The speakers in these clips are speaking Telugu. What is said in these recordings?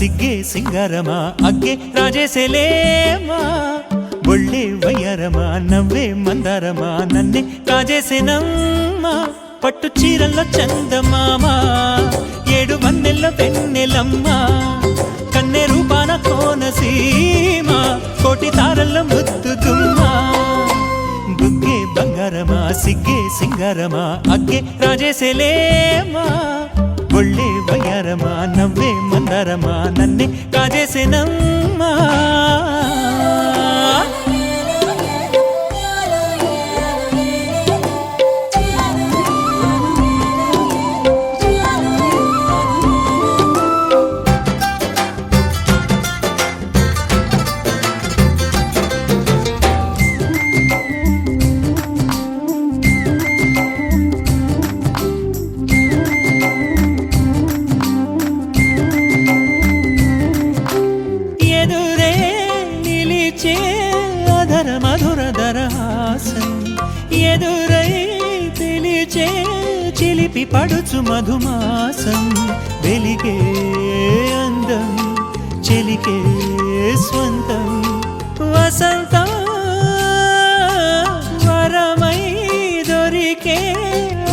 సిగ్గే సింగారమా అగ్గే రాజేసేలేమా ఒళ్ళే వయ్యారమా నవ్వే మందారమా నన్నే కాజేసేనమ్మా పట్టు చీరల్లో చందమామా ఏడు వన్నెల్లో వెన్నెలమ్మా కన్నె రూపాన కోనసీమ కోటి తారల్లో ముద్దుదుమ్మా బుగ్గే బంగారమా సిగ్గే సింగారమా అగ్గే రాజేసేలేమా ఒళ్ళే వయ్యారమా నవ్వే మందారమా నన్నే కాజేసేనమ్మా ఎదురై పిలిచే చిలిపి పడుచు మధుమాసం వెలిగే అందం చెలికే స్వంతం వసంతం వరమై దొరికే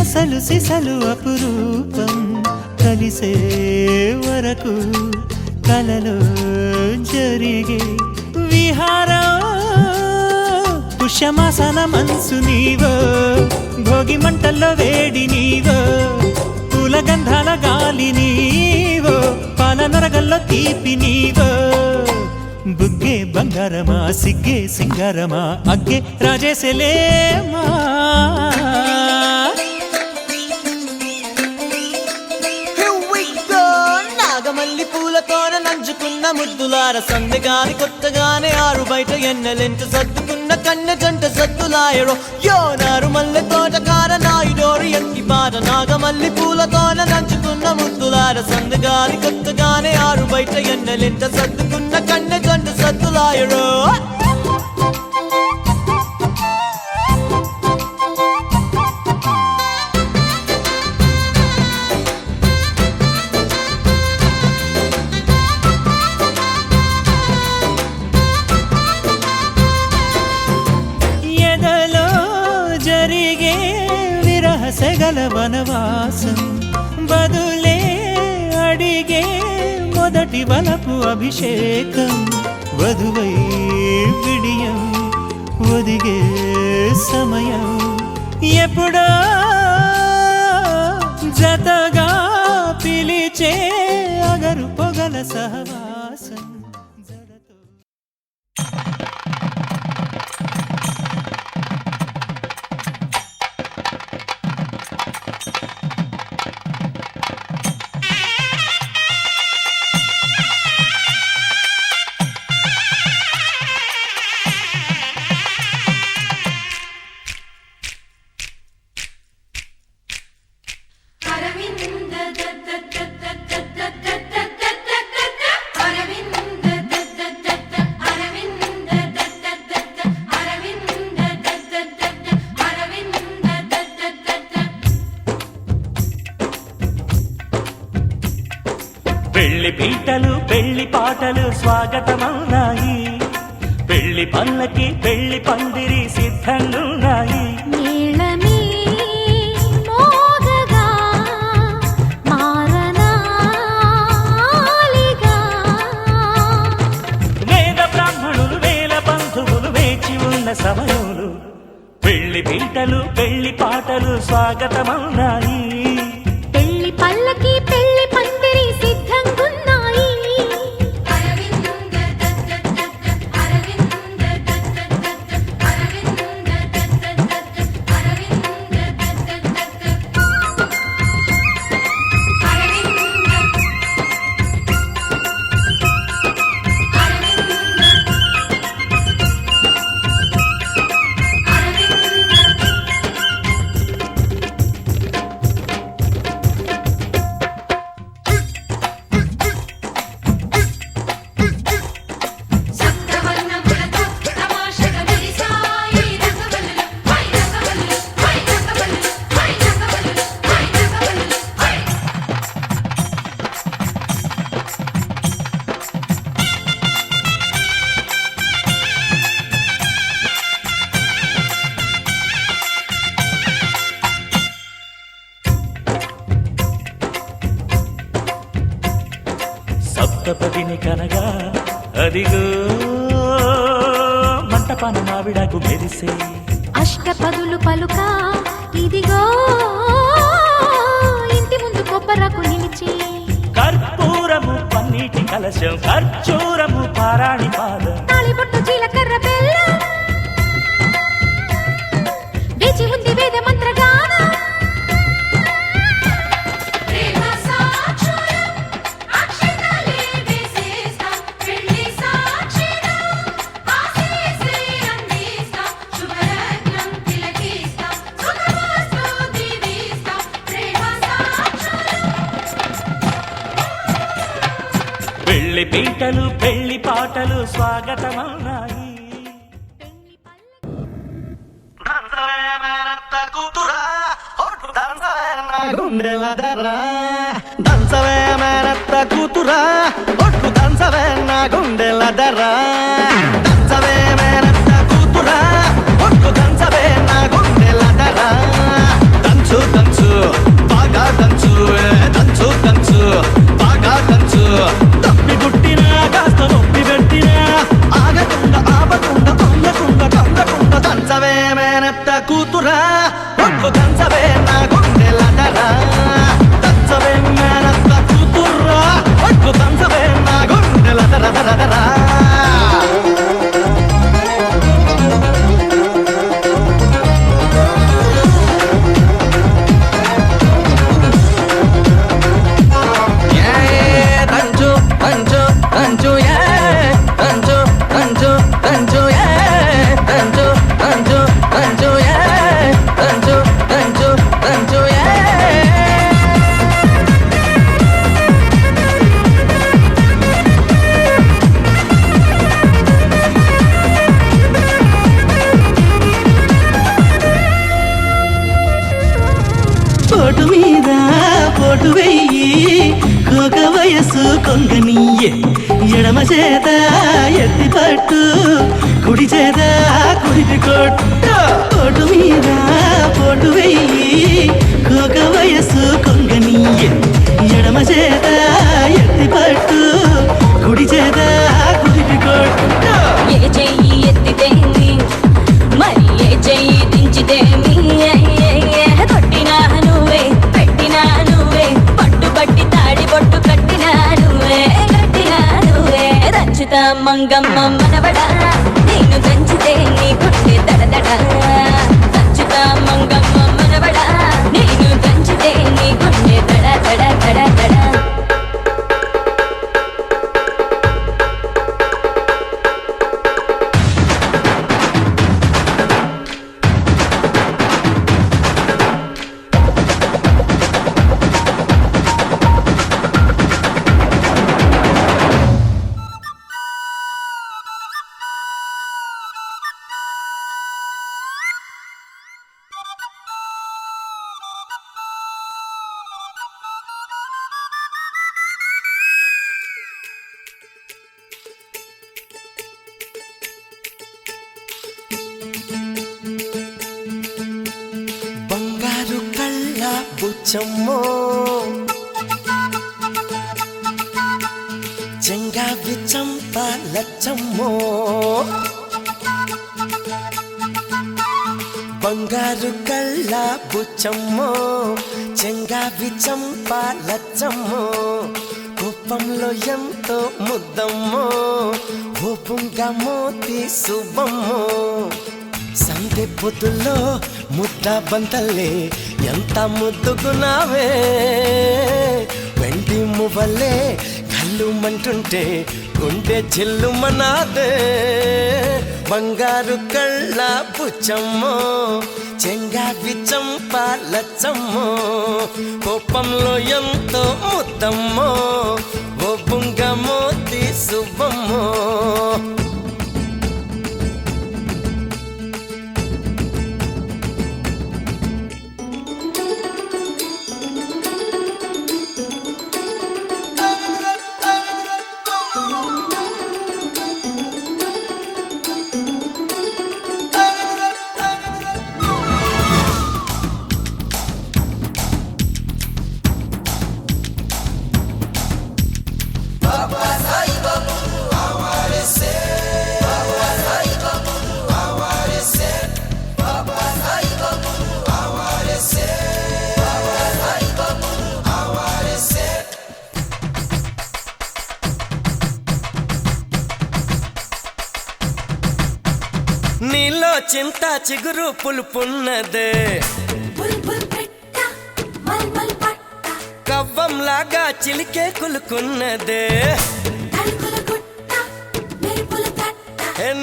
అసలు సిసలు అపురూపం కలిసే వరకు కలలో జరిగే విహారం పుష్యమాసన మనసు నీవో భోగి మంటల్లో వేడి నీవో పూల గంధాల గాలి నీవో పాల నరగల్లో తీపి నీవో బుగ్గే బంగారమా సిగ్గే సింగారమా అగ్గే రాజేసేలేమా నాగమల్లి పూలతోన నంచుకున్న ముద్దులార సందగాని కొత్తగానే ఆరు బయట ఎన్నెలెంట సర్దుకున్న కన్నె జంట సద్దులాయరో యో నారు మల్లె తోటకార నాయుడోరి ఎక్కి పాట నాగమల్లి పూలతోన నంచుకున్న ముద్దులార సందగాని కొత్తగానే ఆరు బయట ఎన్నెలెంట సర్దుకున్న కన్నె జంట సద్దులాయరో సెగల వనవాసం బదులే అడిగే మొదటి వలపు అభిషేకం వధువై విడియం ఒదిగే సమయం ఎప్పుడో జతగా పిలిచే అగరు పొగల సహవాసం పెళ్లి పీటలు పెళ్లి పాటలు స్వాగతమవునాయి పెళ్లి పల్లకి పెళ్లి పందిరి సిద్ధంగున్నాయి వేద బ్రాహ్మణులు వేల బంధువులు వేచి ఉన్న సమయంలో పెళ్లి పీటలు పెళ్లి పాటలు స్వాగతమవునాయి పెళ్లి పల్లకి పెళ్లి పందిరి సప్తపదిని కనగా అదిగో మంటపాన మావిడాకు మెరిసే అష్టపదులు పలుక ఇదిగో ఇంటి ముందు కొబ్బరకు నిలిచి కర్పూరము పన్నీటి కలశం ఖర్చూరము పారాణి పాదం తాళిబొట్టు జీలకర్ర బెల్లం వేచి ఉంది వేద మంత్రగానం పెళ్లి పీటలు పెళ్లి పాటలు స్వాగతమన్నాయి దంచవే మేనత్త కూతురా ఒట్టు దంచవే నా గుండెల దర్రా దంచవే మేనత్త కూతురా ఒట్టు దంచవే నా గుండెల దర్రా దంచు దంచు బాగా దంచు దంచు దంచు బాగా దంచు తప్పి పుట్టినా కాస్త నొప్పి పెట్టినా ఆగకుండా ఆపకుండా తొంగకుండా తొంగకుండా దంచవే మేనత్త కూతురా ఒట్టు దంచవే నా గుండెల దర్రా దంచవే మేనత్త కూతురా ఒట్టు దంచవే నా గుండెల దర్రా దర్రా దర్రా పోటు మీద పోటు వెయ్యి కోక వయసు కొంగనీయే ఎడమ చేత ఎత్తి పట్టు కుడి చేత కుడిపి కొట్టు పోటు మీద పోటు వెయ్యి కోక వయసు కొంగనీయే ఎడమ చేత ఎత్తి పట్టు కుడి చేత కుడిపి కొట్టు ఏ చెయ్యి ఎత్తితేమి మరి ఏ చెయ్యి దించితేమి కొట్టినా నువ్వే పెట్టినా నువ్వే పట్టు పట్టి తాడి బొట్టు కట్టినా నువ్వే దంచుతా మంగమ్మ మనవడా నేను దంచితే నీ గుండె దడదడ దంచుతా మంగమ్మ మనవడా నేను దంచితే నీ గుండె దడ దడ దడ దడ బంగారు కళ్ళ బుచ్చమ్మో చెంగావి చంప లచ్చమ్మో బంగారు కళ్ళ బుచ్చమ్మో చెంగావి చంప లచ్చమ్మో కోపంలో ఎంతో ముద్దమ్మో కోపంగా మోతి శుభమ్మో సందే పొద్దుల్లో ముద్ద బంతల్లే ఎంత ముద్దుకున్నావే వెండి మువ్వలే కళ్ళు మంటుంటే గుండె చెల్లుమనాదే బంగారు కళ్ళ బుచ్చమ్మో చెంగావి చంప లచ్చమ్మో కోపంలో ఎంతో ముద్దమ్మో ఓ బుంగ మోతి శుభమ్మో నీలో చింత చిగురు పులుపున్నదే కవ్వంలాగా చిలికే కులుకున్నదే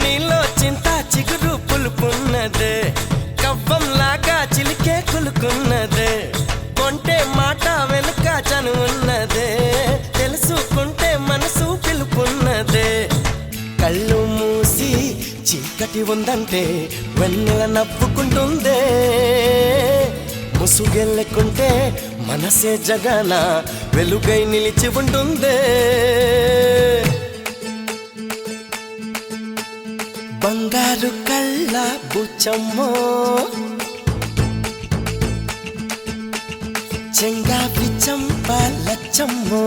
నీలో చింత చిగురు పులుపున్నదే కవ్వంలాగా చిలికే కులుకున్నదే కొంటే మాట వెనుక చనువున్నదే తెలుసుకుంటే మనసు పిలుపున్నదే కళ్ళు మూసి చీకటి ఉందంటే వెన్నెల నవ్వుకుంటుందే ముసుగెళ్ళకుంటే మనసే జగన వెలుగై నిలిచి ఉంటుందే బంగారు కళ్ళ బుచ్చమ్మో చెంగావి చంప లచ్చమ్మో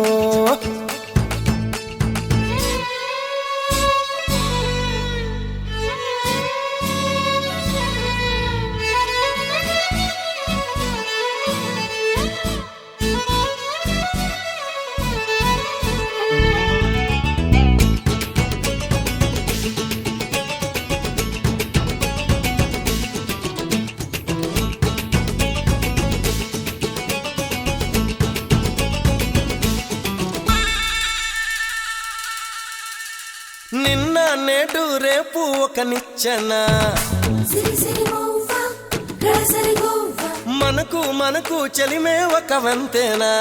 నిన్న నేడు రేపు ఒక నిచ్చెన మనకు మనకు చెలిమే ఒక వంతేనా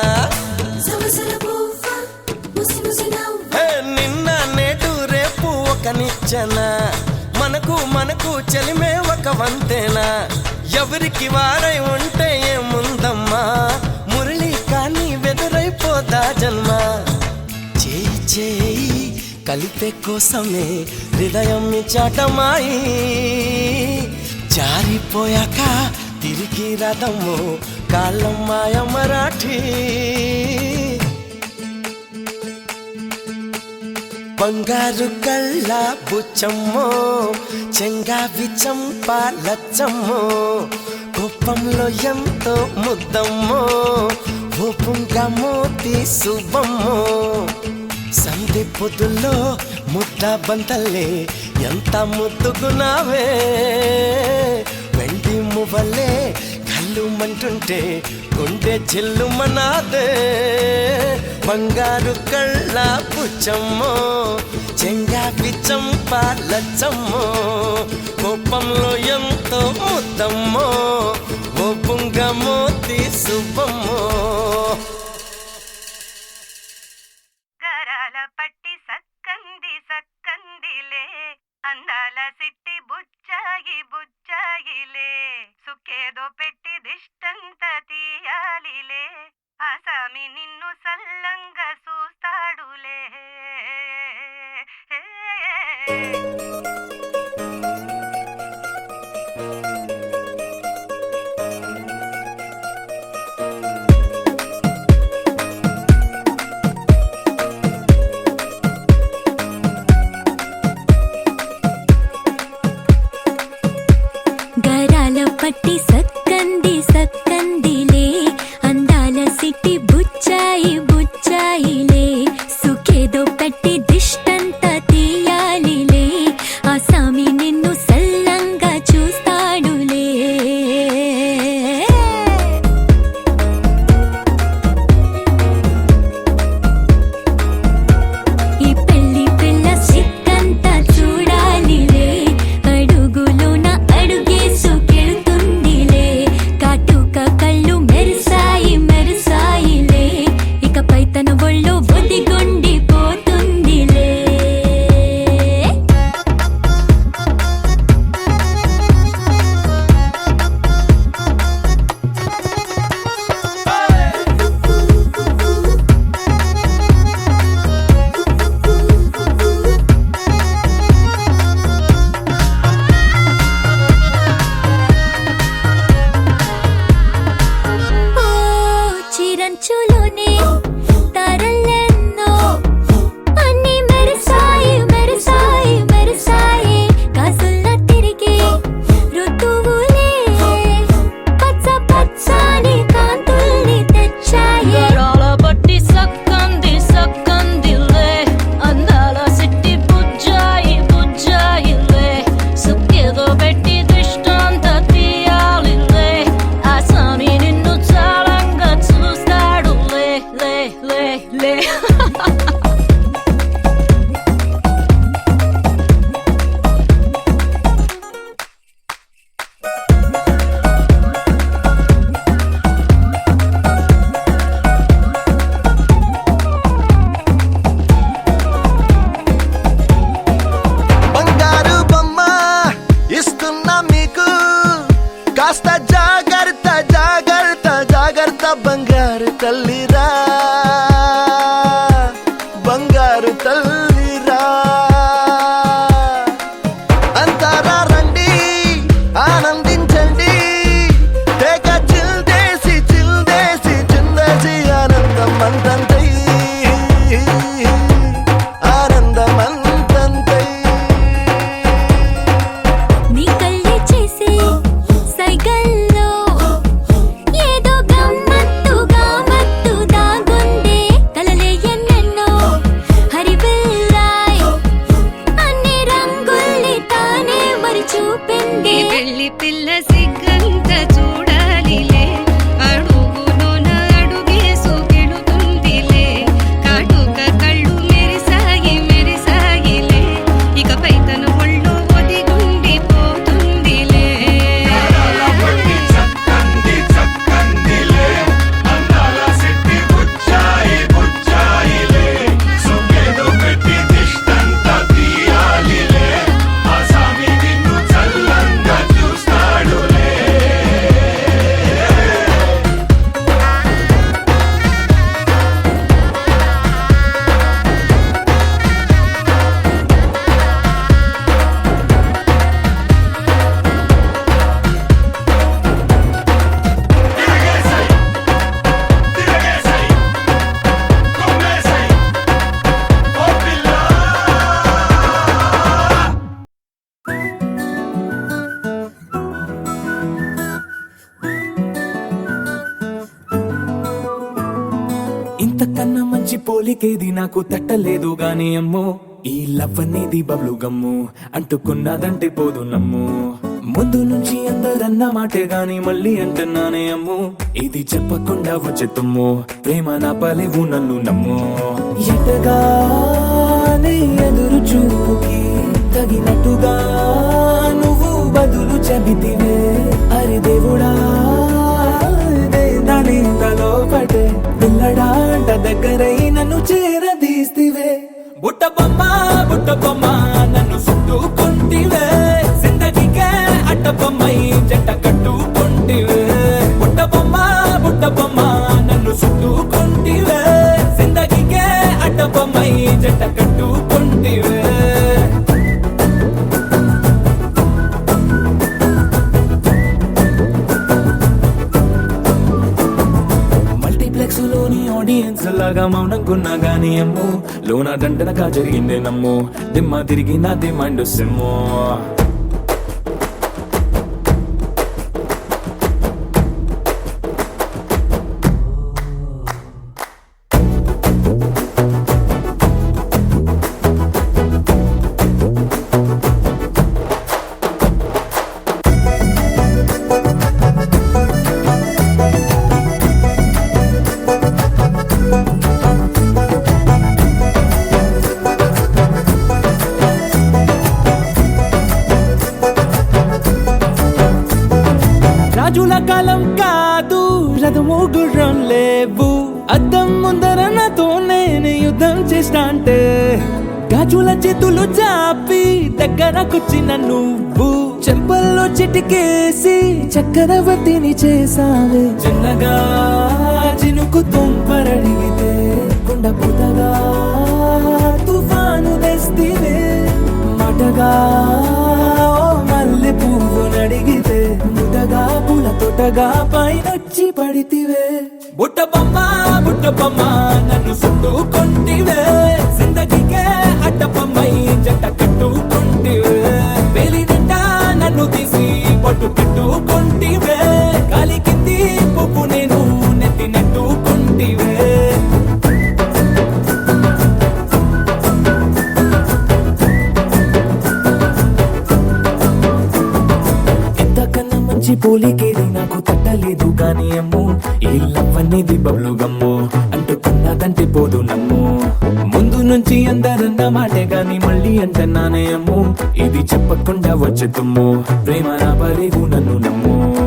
నిన్న నేడు రేపు ఒక నిచ్చెన మనకు మనకు చెలిమే ఒక వంతేనా ఎవరికి వారై ఉంటే ఏముందమ్మా మురళి కానీ వెదురైపోదా జన్మ చేయి చేయి కలిపే కోసమే హృదయం చాటమాయి జారిపోయాక తిరిగి రథము కాలం మాయ మరాఠీ బంగారు కళ్ళ బుచ్చమ్మో చెంగావి చంప లచ్చమ్మో కోపంలో ఎంతో ముద్దమ్మో ఓపుంగా మోతి శుభమ్మో సంధి పొద్దుల్లో ముద్ద బంతల్లే ఎంత ముద్దుగున్నావే వెండి మువ్వలే కళ్ళు మంటుంటే గుండె చిల్లు మనాదే బంగారు కళ్ళ పుచ్చమ్మో చెంగావి చంప లచ్చమ్మో కోపంలో ఎంతో ముద్దమ్మో ఓ బుంగ మోతి శుభమ్మో పట్టి సక్కంది సక్కందిలే అందాల సిట్టి బుచ్చాయి బుచ్చాయిలే సుఖేదో పెట్టి దిష్టంత తీయాలిలే ఆసామి నిన్ను సల్లంగా చూస్తాడులే పట్టి సక్కంది సక్కందిలే అందాల సిట్టి బుచ్చాయి బుచ్చాయి బంగారు తల్లిరా బంగారు తల్లిరా అంతారా రండి ఆనందించండి తెగ చిల్దేసి చిందేసి ఆనందం అంతంతై ఆనందం అంతంతై నీ కళ్ళే చేసే సైగల్లో ఏదో గమ్మత్తుగా మత్తు దాగుందే కలలే ఎన్నెన్నో హరిబిల్లాయ్ అన్ని రంగుల్ని తానే మరి చూపింది పెళ్లి పిల్ల సిగ్గంత చూడాలిలే అడుగులోన అడుగేసుకెళుతుందిలే కాటుక కళ్ళు మెరిసాయిలే ఇకపై తన ఒళ్ళు ఒదిగుండిపోతుందిలే ఇంతకన్నా మంచి పోలికేది నాకు తట్టలేదు గాని అమ్మో ఈ లవ్ అనేది బబ్లు గమ్ము అంటుకున్నదంటే పోదు నమ్ము ముందు నుంచి అందరన్న మాటే గాని మళ్ళీ అంటున్నానే అమ్ము ఇది చెప్పకుండా వచ్చే తుమ్ము ప్రేమ నా పలేవు నన్ను నమ్ము ఎటగానే ఎదురు చూపుకి తగినట్టుగా నువ్వు బదులు చెబితివే అరి దేవుడా దాని తలో పటే పిల్లడాంట దగ్గరై నన్ను చేరదీస్తివే బుట్ట బొమ్మ నన్ను చుట్టుకుంటివే జిందగీకే అట్ట బొమ్మై జంట కట్టుకుంటివే బుట్ట బొమ్మ నన్ను చుట్టుకుంటివే జిందగీకే అట్ట బొమ్మై జంట కట్టుకుంటివే మల్టీప్లెక్స్ లోని ఆడియన్స్ లాగా మౌనంకున్నా గానీ అమ్ము లోన దండనగా జరిగిందే నమ్ము దిమ్మ తిరిగి నా దిమ్మండు సిమ్ము రాజుల కాలం కాదు రథము గుర్రం లేవు అద్దం ముందర నాతో నేను యుద్ధం చేస్తా అంటే గాజుల చేతులు చాపి దగ్గరకొచ్చిన నువ్వు చెంపల్లో చిటికేసి చక్రవర్తిని చేసావే చిన్నగా చినుకు తుంపరడిగితే కుండ పుతగా తుఫాను తెస్తివే మాటగా మల్లె పువ్వు నడిగితే ముదగా పూల తోటగా పైనొచ్చి పడితివే బుట్ట బొమ్మ నన్ను చుట్టుకుంటివే జిందగీకే అట్ట బొమ్మై జంట కట్టుకుంటివే వేలి నిండా నన్ను తీసి పట్టు పెట్టుకుంటివే కాలి కింది పువ్వు నేను నెత్తి నెట్టుకుంటివే మంచి పోలికేది నాకు తట్టలేదు గాని అమ్ము ఈ లవ్ అనేది బబ్లు గమ్ము అంటుకున్నదంటే పోదు నమ్ము ముందు నుంచి అందరన్న మాటే గాని మళ్ళీ అంటున్నానే అమ్ము ఇది చెప్పకుండా వచ్చే తుమ్ము ప్రేమ నా పలేవు నన్ను నమ్ము